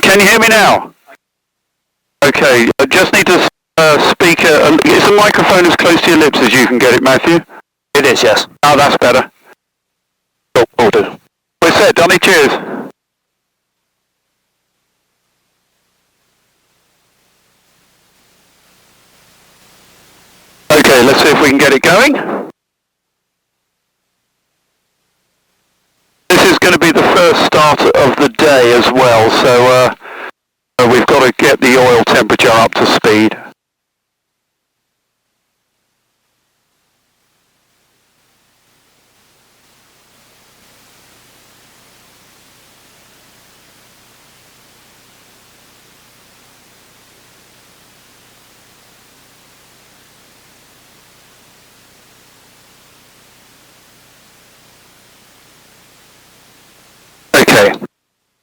can you hear me now? Okay, I just need to speak. Is the microphone as close to your lips as you can get it, Matthew? It is, yes. Oh, that's better. Oh, will do. We're set, Donny. Cheers. Okay, let's see if we can get it going. This is going to be the first start of the day as well, so we've got to get the oil temperature up to speed. Okay,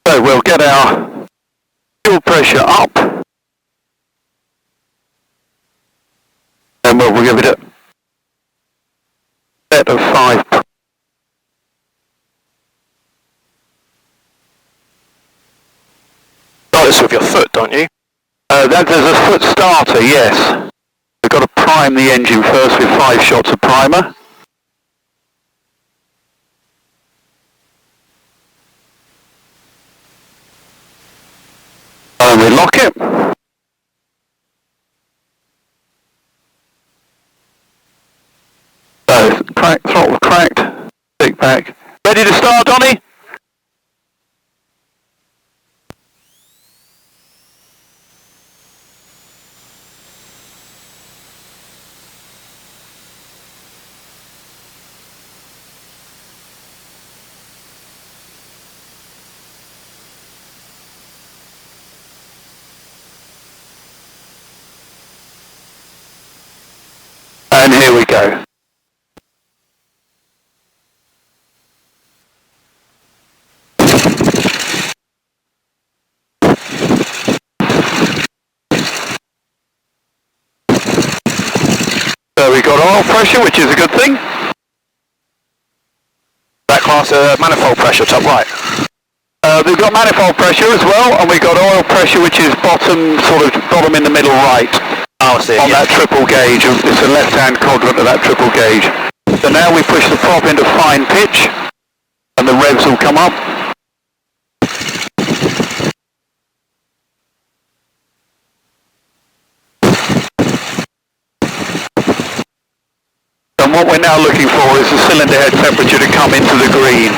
so we'll get our fuel pressure up, and we'll give it a set of 5. Start this with your foot, don't you? There's a foot starter, yes. We've got to prime the engine first with 5 shots of primer. And we lock it. So, throttle cracked, stick back. Ready to start, Donny? And here we go. So we got oil pressure, which is a good thing. That class manifold pressure, top right. We've got manifold pressure as well, and we've got oil pressure, which is bottom in the middle right. Oh, I see. On that triple gauge, it's the left-hand quadrant of that triple gauge. So now we push the prop into fine pitch, and the revs will come up. And what we're now looking for is the cylinder head temperature to come into the green.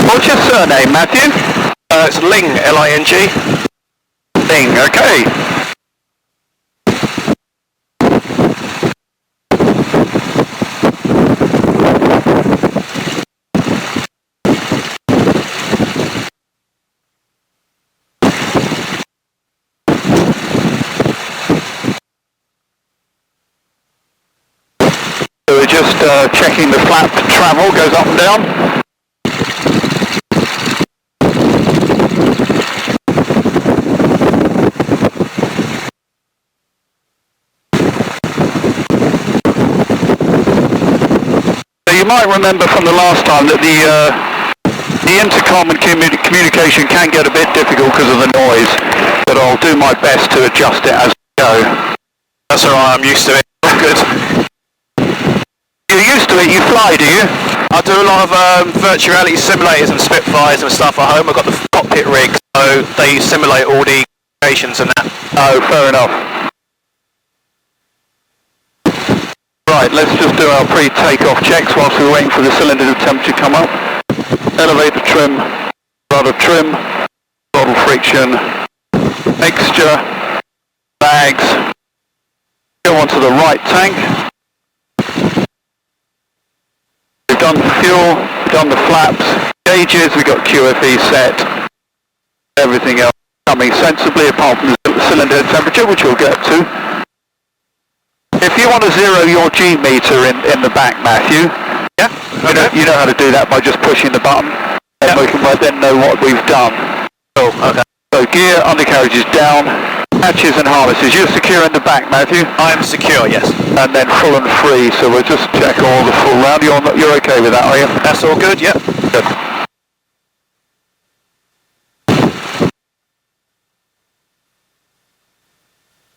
What's your surname, Matthew? It's Ling, L-I-N-G. Ling, okay. So we're just checking the flap travel, goes up and down. You might remember from the last time that the intercom and communication can get a bit difficult because of the noise, but I'll do my best to adjust it as we go. That's alright, I'm used to it. Good. You're used to it, you fly, do you? I do a lot of virtual reality simulators and Spitfires and stuff at home. I've got the Cockpit rig, so they simulate all the communications and that. Oh, fair enough. Right, let's just do our pre-takeoff checks whilst we're waiting for the cylinder temperature to come up. Elevator trim, rudder trim, throttle friction, mixture, bags. Go onto the right tank. We've done the fuel, we've done the flaps, gauges, we've got QFE set. Everything else coming sensibly apart from the cylinder temperature, which we'll get to. If you want to zero your G meter in the back, Matthew, Yeah, okay. you know how to do that by just pushing the button, and we can then know what we've done. Cool, okay. So gear, undercarriage is down, Hatches and harnesses. You're secure in the back, Matthew? I am secure, yes. And then full and free, so we'll just check all the full round. You're okay with that, are you? That's all good, yep. Good.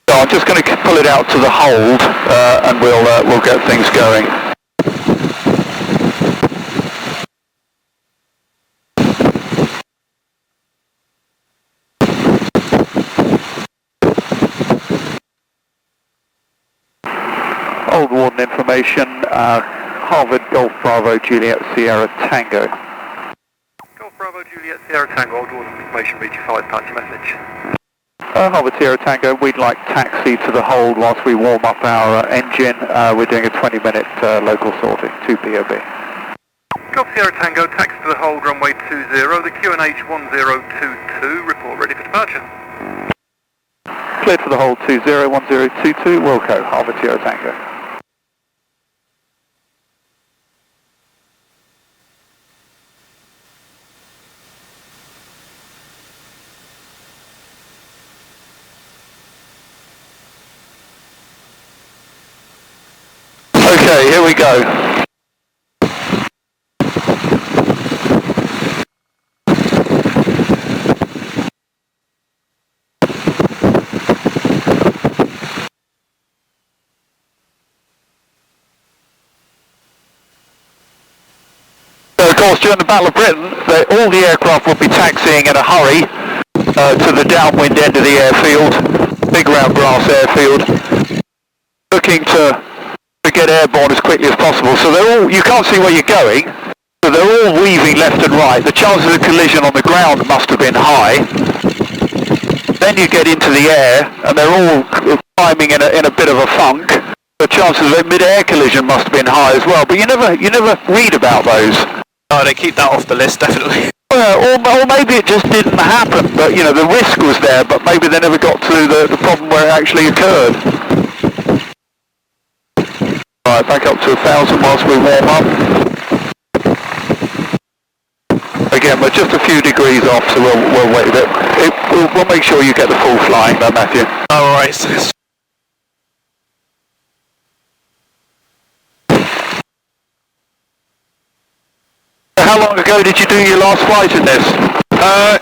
So I'm just going to pull it out to the hold, and we'll get things going. Hold warden information, Harvard Golf Bravo Juliet Sierra Tango. Golf Bravo Juliet Sierra Tango, hold warden information, reach 5, patch message. Harvard Sierra Tango, we'd like taxi to the hold whilst we warm up our engine. We're doing a 20-minute local sortie, 2 POB. Golf Sierra Tango, taxi to the hold, runway 20, the QNH 1022, report ready for departure. Cleared for the hold 201022, Wilco, Harvard Sierra Tango. Okay, here we go. So of course during the Battle of Britain, all the aircraft would be taxiing in a hurry to the downwind end of the airfield, big round grass airfield, looking to get airborne as quickly as possible. So you can't see where you're going, so they're all weaving left and right. The chances of collision on the ground must have been high. Then you get into the air, and they're all climbing in a bit of a funk. The chances of a mid-air collision must have been high as well, but you never read about those. Oh, they keep that off the list, definitely. Or maybe it just didn't happen, but the risk was there, but maybe they never got to the problem where it actually occurred. Alright, back up to 1,000 whilst we warm up. Again, we're just a few degrees off, so we'll wait a bit. We'll make sure you get the full flying though, Matthew. Alright. How long ago did you do your last flight in this?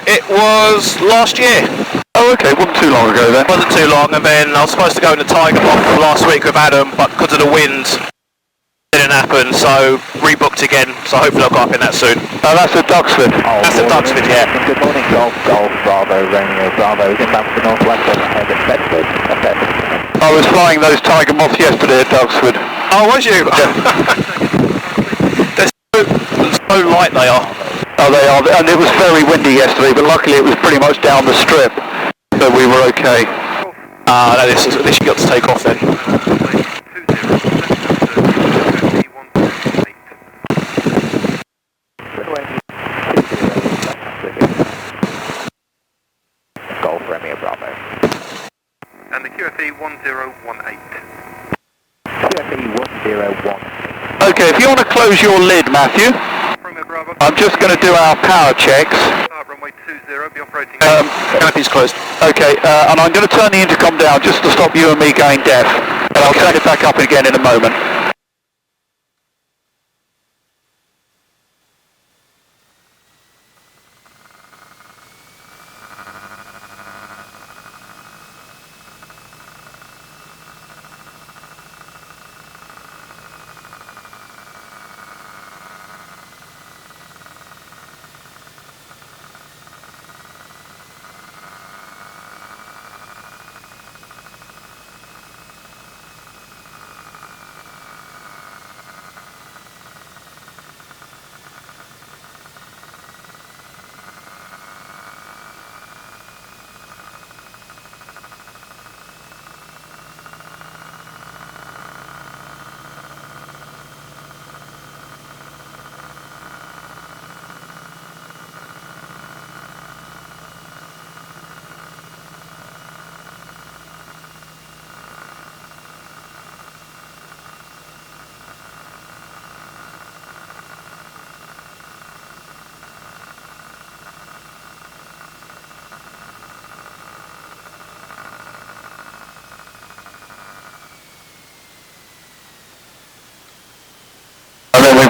It was last year. Oh, okay, wasn't too long ago then. Wasn't too long, and then I was supposed to go in the Tiger Moth last week with Adam, but because of the wind, didn't happen, so rebooked again, so hopefully I'll go up in that soon. Oh, that's at Duxford. That's at Duxford, yeah. Good morning, Golf Bravo, Romeo Bravo, inbound to the northwest, ahead at Bedford. I was flying those Tiger Moths yesterday at Duxford. Oh, was you? They're so light they are. Oh, they are, and it was very windy yesterday, but luckily it was pretty much down the strip, so we were okay. No, this you got to take off then. Golf Romeo Bravo. And the QFE 1018. QFE 101. Okay, if you want to close your lid, Matthew, Romeo Bravo. I'm just going to do our power checks. Runway 20, be operating. Canopy's closed. Okay, and I'm going to turn the intercom down just to stop you and me going deaf. And I'll turn it back up again in a moment.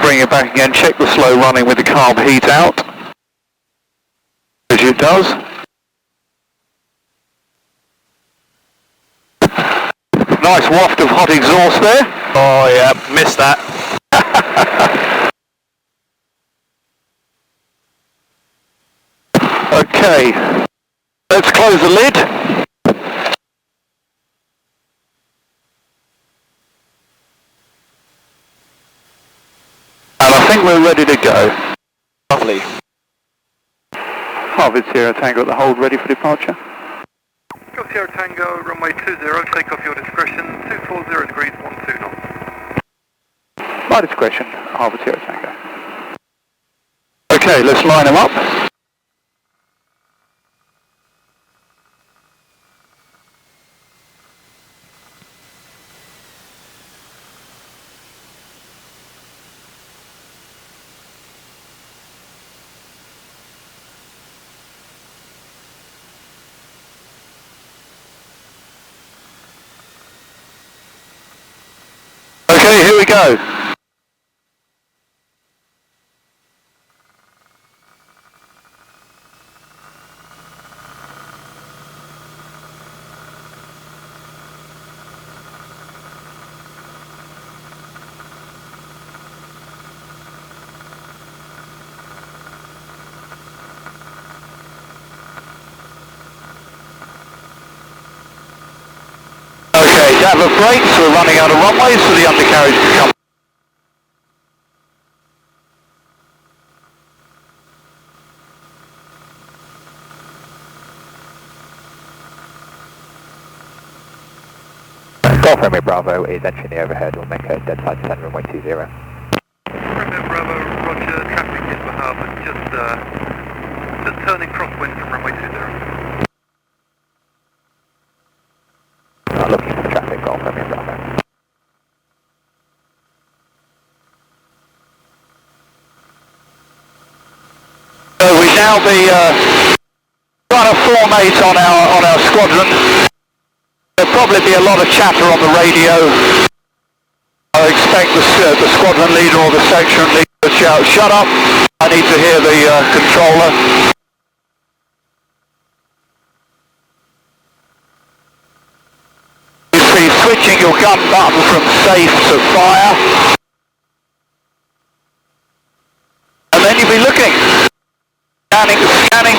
bring it back again. Check the slow running with the carb heat out, which it does. Nice waft of hot exhaust there. Oh yeah, missed that. Okay, let's close the lid. And I think we're ready to go. Lovely. Harvard Sierra Tango at the hold, ready for departure. Golf Sierra Tango, runway 20, take off your discretion, 240 degrees, 12 knots. My discretion, Harvard Sierra Tango. Okay, let's line them up. Okay, here we go. Okay, have a break, so we're running out of runway, so the undercarriage can come. Golf Romeo Bravo is entering the overhead. We'll make a dead side descent runway 20. Romeo Bravo, roger, traffic is for harbour, just turning crosswind from runway 20. Not looking for traffic, Golf Romeo Bravo. So we now be trying to formate on our squadron. There'll probably be a lot of chatter on the radio. I expect the squadron leader or the section leader to shout, "Shut up, I need to hear the controller." You see switching your gun button from safe to fire. And then you'll be looking, scanning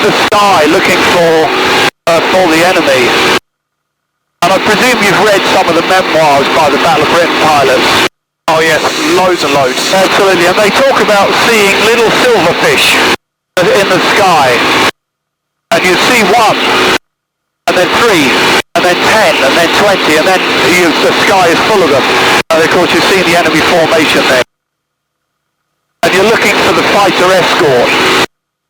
the sky, looking for the enemy. And I presume you've read some of the memoirs by the Battle of Britain pilots. Oh yes, loads and loads. Absolutely, and they talk about seeing little silverfish in the sky. And you see one, and then 3, and then 10, and then 20, and then the sky is full of them. And of course you see the enemy formation there. And you're looking for the fighter escort.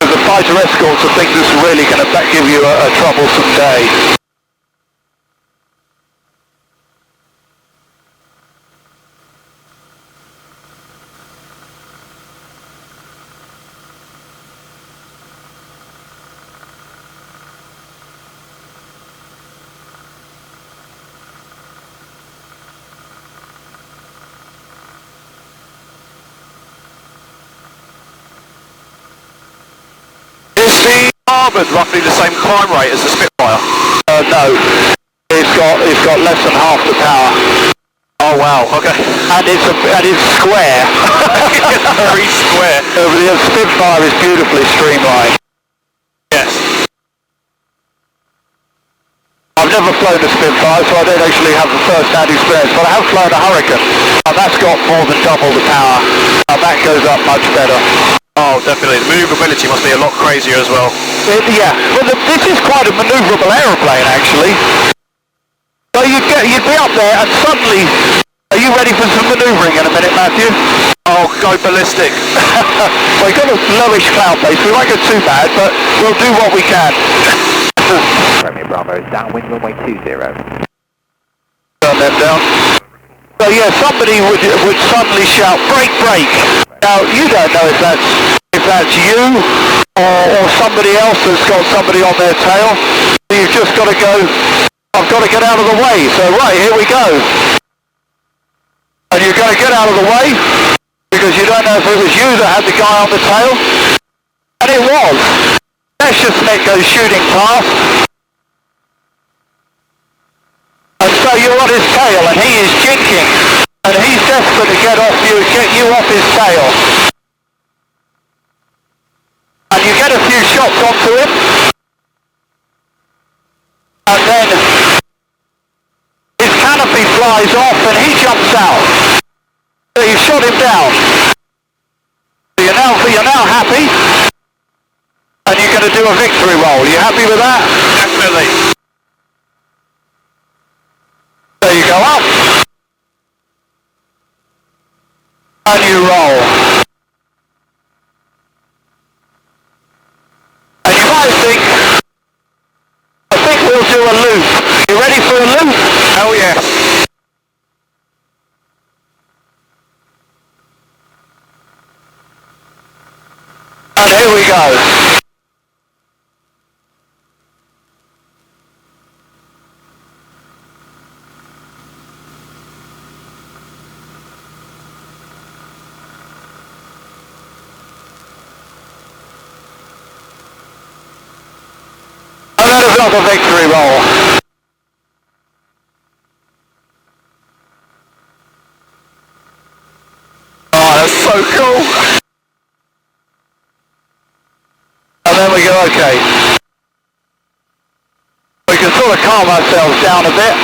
Because the fighter escort's the thing that's really going to give you a troublesome day. Harbour's roughly the same climb rate as the Spitfire. No, it's got less than half the power. Oh wow, okay. And it's square. It's very square. The Spitfire is beautifully streamlined. Yes. I've never flown a Spitfire, so I don't actually have the first-hand experience, but I have flown a Hurricane, and that's got more than double the power, and that goes up much better. Oh, definitely. The manoeuvrability must be a lot crazier as well. Yeah, well this is quite a manoeuvrable aeroplane actually. So you'd be up there and suddenly, are you ready for some manoeuvring in a minute, Matthew? Oh, go ballistic. Well, we've got a lowish cloud base, we won't go too bad, but we'll do what we can. Romeo Bravo is downwind runway 20. Turn them down. So yeah, somebody would suddenly shout, "Brake, brake!" Now, you don't know if that's you or somebody else that's got somebody on their tail. You've just got to go, "I've got to get out of the way." So right, here we go. And you're going to get out of the way. because you don't know if it was you that had the guy on the tail. And it was. Messerschmitt goes shooting past. And so you're on his tail and he is jinking. And he's desperate to get you off his tail. And you get a few shots onto him. And then his canopy flies off and he jumps out. So you shot him down. So you're now happy. And you're going to do a victory roll. You happy with that? Definitely. So you go up. And you roll. And you might think, I think we'll do a loop. You ready for a loop? Oh yes. And here we go. And then another victory roll. Oh, that's so cool. And then we go, okay. We can sort of calm ourselves down a bit.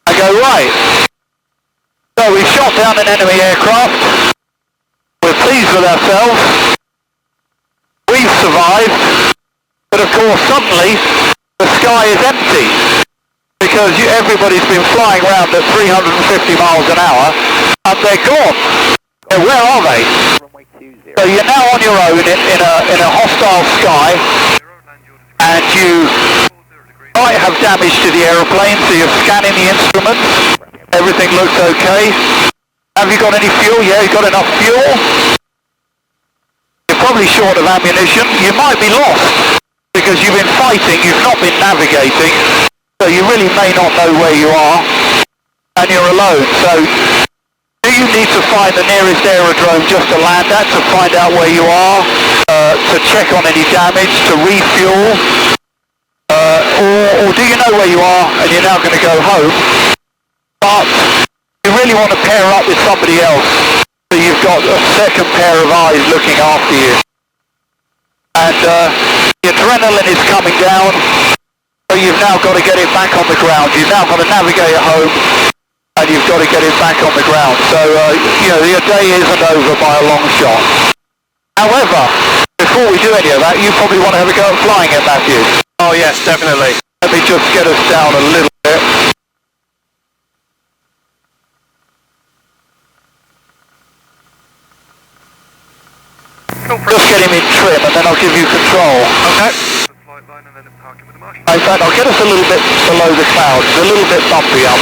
I go, right. So we shot down an enemy aircraft. We're pleased with ourselves. We've survived. But of course, suddenly, the sky is empty. Because everybody's been flying around at 350 miles an hour, and they're gone. Where are they? So you're now on your own in a hostile sky, and you might have damage to the aeroplane, so you're scanning the instruments. Everything looks okay. Have you got any fuel? Yeah, you got enough fuel. You're probably short of ammunition. You might be lost, because you've been fighting, you've not been navigating, so you really may not know where you are, and you're alone. So do you need to find the nearest aerodrome just to land at, to find out where you are, to check on any damage, to refuel, or do you know where you are and you're now going to go home, but you really want to pair up with somebody else, so you've got a second pair of eyes looking after you. And the adrenaline is coming down, so you've now got to get it back on the ground. You've now got to navigate it home, and you've got to get it back on the ground. So, you know, your day isn't over by a long shot. However, before we do any of that, you probably want to have a go at flying it, Matthew. Oh yes, definitely. Let me just get us down a little bit. Just get him in trim, and then I'll give you control. Okay. In fact, I'll get us a little bit below the clouds, a little bit bumpy up.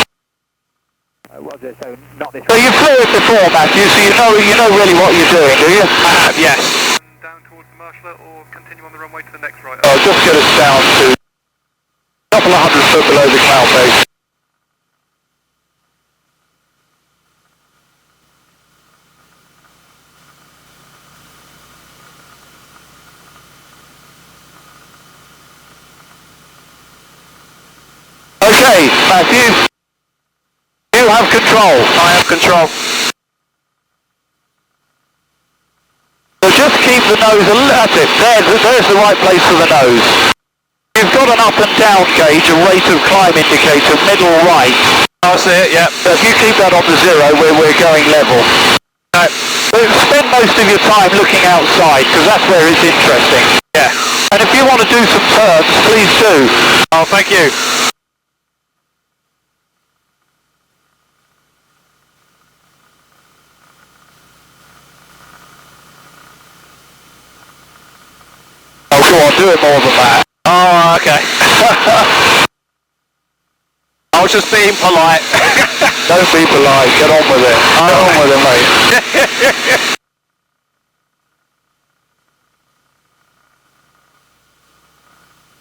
Roger, so not this. So you flew it before, Matthew, so you know really what you're doing, do you? I have, yes. Down towards the marshaller or continue on the runway to the next right? I'll just get us down to a couple of 100 foot below the cloud base. Okay, Matthew, you have control. I have control. So just keep the nose, that's it, there's the right place for the nose. You've got an up and down gauge, a rate of climb indicator, middle right. I see it, yeah. So if you keep that on the zero, we're going level. Right. So spend most of your time looking outside, because that's where it's interesting. Yeah. And if you want to do some turns, please do. Oh, thank you. Oh, go on, do it more than that. Oh, okay. I was just being polite. Don't be polite, get on with it. Get on with it, mate.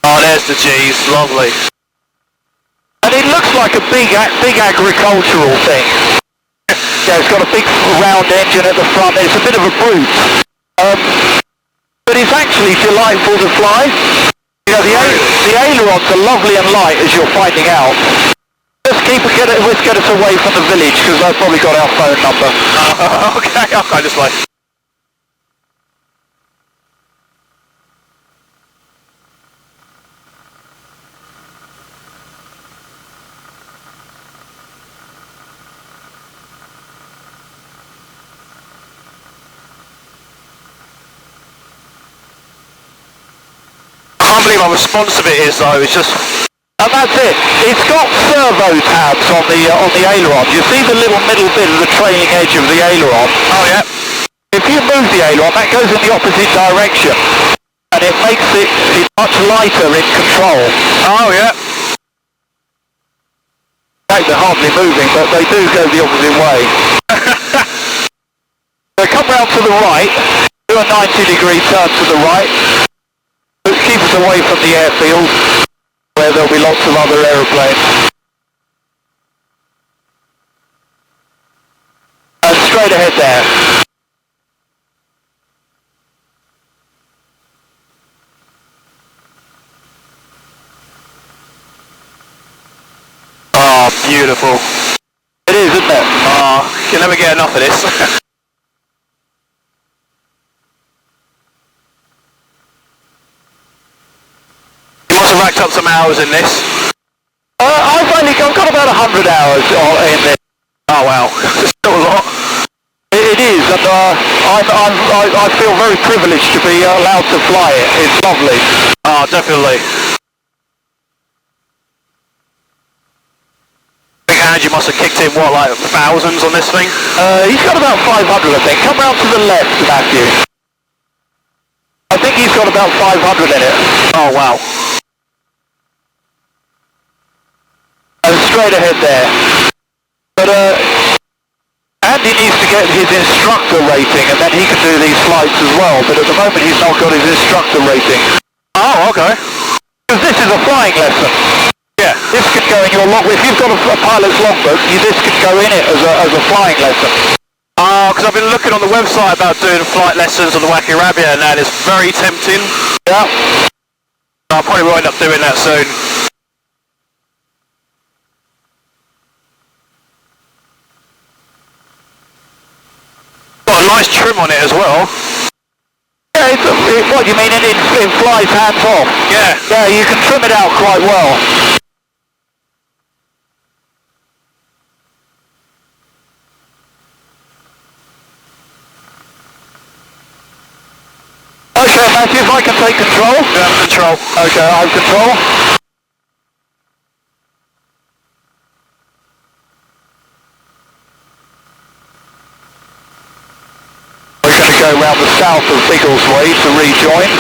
Oh, there's the G's, lovely. And it looks like a big agricultural thing. Yeah, it's got a big round engine at the front. It's a bit of a brute. But it's actually delightful to fly. You know, the ailerons are lovely and light, as you're finding out. Let's get us away from the village, because I've probably got our phone number. Okay, this way. I can't believe how responsive it is though, it's just... And that's it. It's got servo tabs on the aileron. You see the little middle bit of the trailing edge of the aileron? Oh yeah. If you move the aileron, that goes in the opposite direction. And it makes it much lighter in control. Oh yeah. They're hardly moving, but they do go the opposite way. So come round to the right, do a 90-degree turn to the right. Keep us away from the airfield, where there'll be lots of other aeroplanes. And straight ahead there. Oh, beautiful. It is, isn't it? Oh, you'll never get enough of this. Racked up some hours in this. I've got about 100 hours in this. Oh wow, it's still a lot. It is, and I feel very privileged to be allowed to fly it. It's lovely. Oh, definitely. Big hand, you must have kicked in what, like thousands on this thing? He's got about 500, I think. Come round to the left, Matthew. I think he's got about 500 in it. Oh wow. And straight ahead there. But Andy needs to get his instructor rating, and then he can do these flights as well. But at the moment he's not got his instructor rating. Oh, okay. Because this is a flying lesson. Yeah. This could go in your log. If you've got a pilot's logbook, this could go in it as a flying lesson. Oh, because I've been looking on the website about doing flight lessons on the Wacky-Wabbit, and that is very tempting. Yeah. I probably will end up doing that soon. Got a nice trim on it as well. Yeah, what do you mean? It flies hands off? Yeah. Yeah, you can trim it out quite well. Okay, Matthew, if I can take control. You have control. Okay, I have control. We're going to go round the south of Biggleswade to rejoin.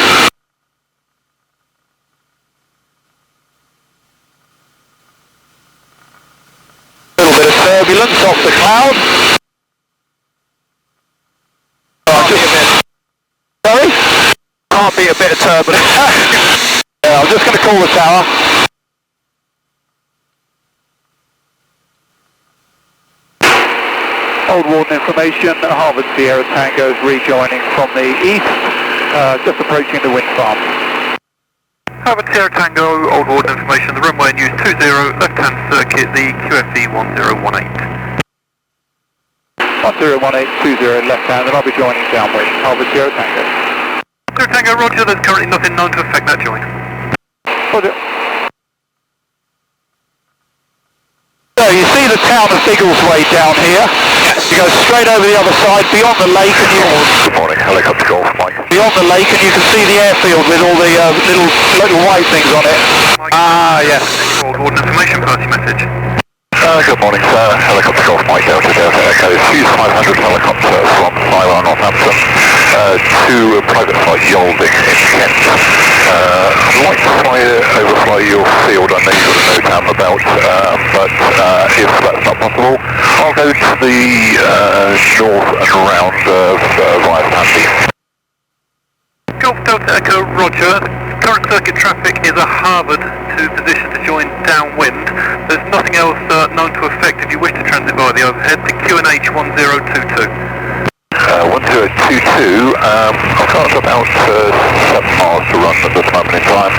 A little bit of turbulence off the cloud. Sorry? Can't be a bit of turbulence. Yeah, I'm just going to call the tower. Old Warden information, Harvard Sierra Tango is rejoining from the east, just approaching the wind farm. Harvard Sierra Tango, Old Warden information, the runway news 20, left-hand circuit, the QFE 1018. 101820 left hand, and I'll be joining downwind, Harvard Sierra Tango. Sierra Tango, roger, there's currently nothing known to affect that join. Roger. So you see the town of Biggleswade down here. Yes. You go straight over the other side, beyond the lake, and you... Good morning, helicopter Golf Mike. Beyond the lake, and you can see the airfield with all the little white things on it. Ah, yes. Old Warden information, party message. Good morning, sir. Helicopter Golf Mike Delta Delta Echo. Fuse 500 helicopter from Milo, Northampton to private flight Yolding in Kent. I'd like to overfly your field. I know you've got a note down about, but if that's not possible, I'll go to the north and around via Sandy. Golf Delta Echo, roger. Current circuit traffic is a Harvard to position to join downwind. There's nothing else known to affect if you wish to transit via the overhead to QNH 1022. 1022, I've got about 7 miles to run at this moment in time,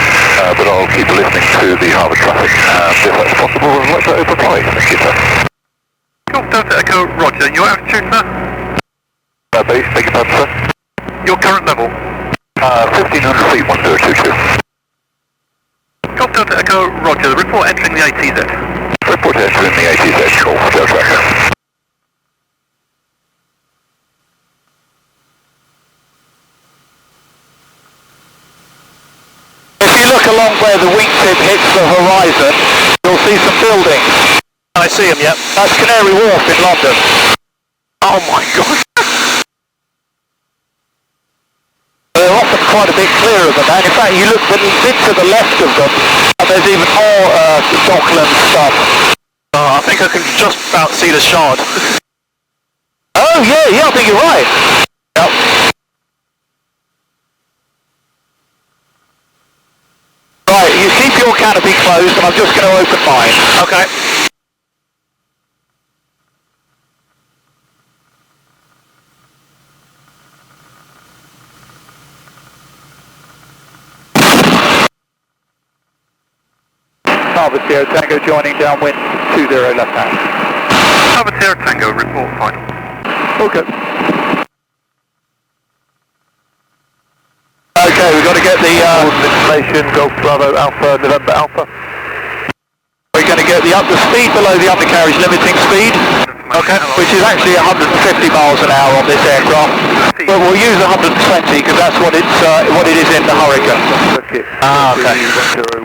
but I'll keep listening to the harbour traffic, and if that's possible, I'd like to overfly. Thank you, sir. Golf Delta Echo, roger. Your altitude, sir? Base, beg your pardon, sir? Your current level? 1500 feet, 1022. Golf Delta Echo, roger. The report entering the ATZ. Report entering the ATZ, Golf Delta Echo. If you look along where the wingtip hits the horizon, you'll see some buildings. I see him, yep. That's Canary Wharf in London. Oh my god. They're often quite a bit clearer than that. In fact, you look a bit to the left of them, and there's even more Dockland stuff. I think I can just about see the Shard. Oh yeah, I think you're right. Yep. Right, you keep your canopy closed, and I'm just going to open mine. Okay. Harbour Sierra Tango joining downwind 20 left hand. Harbour Sierra Tango, report final. Okay. Okay, we've got to get the Information, Golf Bravo Alpha, November Alpha. we're going to get the speed below the undercarriage limiting speed. Okay, which is actually 150 miles an hour on this aircraft, but we'll use 120 because that's what it is in the Hurricane. Ah, okay.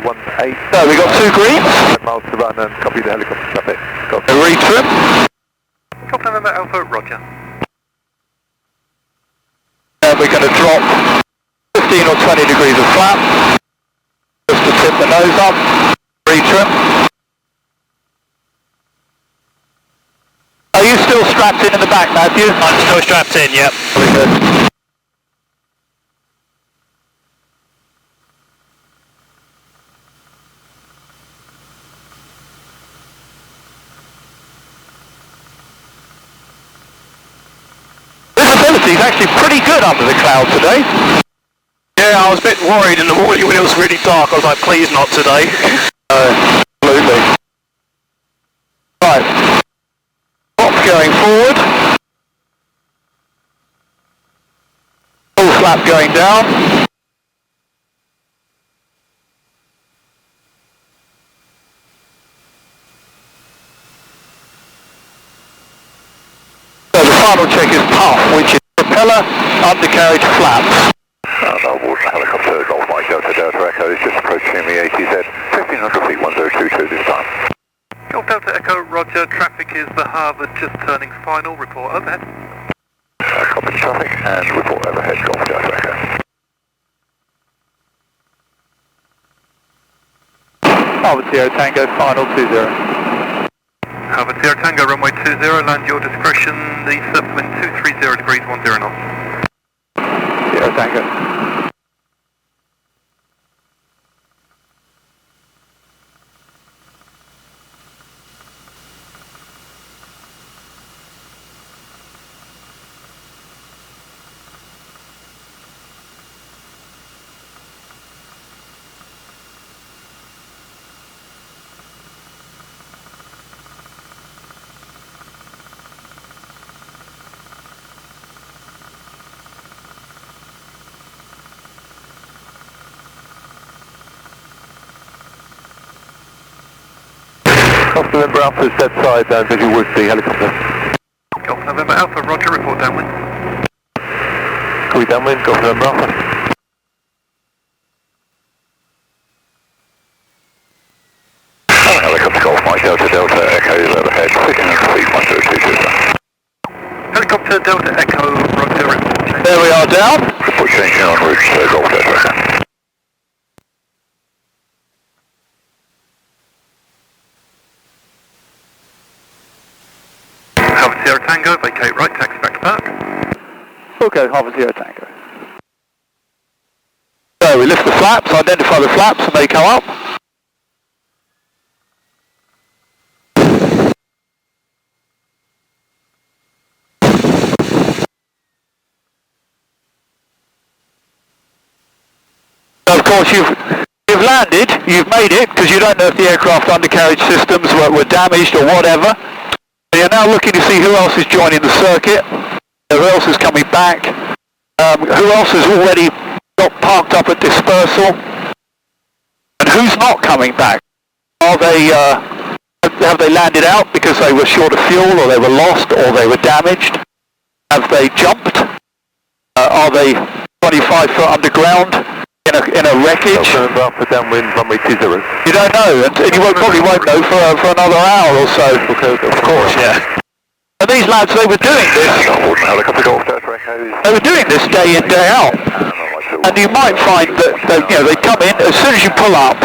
1018. So we got 2 greens. 10 miles to run and copy the helicopter traffic. A retrim. Golf November Alpha, roger. We're going to drop 15 or 20 degrees of flap, just to tip the nose up. Retrim. Are you still strapped in the back, Matthew? I'm still strapped in, yep. Very good. Visibility is actually pretty good under the cloud today. Yeah, I was a bit worried in the morning when it was really dark. I was like, please not today. Absolutely. Right. Prop going forward. Full flap going down. So the final check is puff, which is propeller, undercarriage, flaps. Water helicopter, Golf Mike Delta Delta Echo is just approaching the ATZ, 1500 feet, 1022 this time. Golf Delta Echo, roger. Traffic is the harbour, just turning final. Report overhead. Copy the traffic and report overhead, Golf Delta Echo. Harbour Sierra Tango, final 20. Harbour Sierra Tango, runway 20, land your discretion. The surface wind 230 degrees, 10 knots. Sierra Tango. Golf November Alpha is dead side down visual with the helicopter. Golf November Alpha, roger. Report downwind. Copy downwind, Golf November Alpha. Helicopter Golf Mike Delta Delta Echo is overhead, 1500 feet, 1022. Helicopter Delta Echo, roger. Report change. There we are down. Report changing en route, Golf Delta Echo. Harbour Sierra Tango, vacate right, taxi back to park. Okay, Harbour Sierra Tango. So we lift the flaps, identify the flaps, and they come up. course, you've landed, you've made it, because you don't know if the aircraft undercarriage systems were damaged or whatever. And you're now looking to see who else is joining the circuit, who else is coming back, who else has already got parked up at dispersal, and who's not coming back. Are they, have they landed out because they were short of fuel, or they were lost, or they were damaged? Have they jumped? Are they 25 foot underground in a wreckage? For downwind runway 20. You don't know, and you probably won't know for another hour or so. Of course, yeah. And these lads, they were doing this. They were doing this day in, day out. And you might find that they come in as soon as you pull up.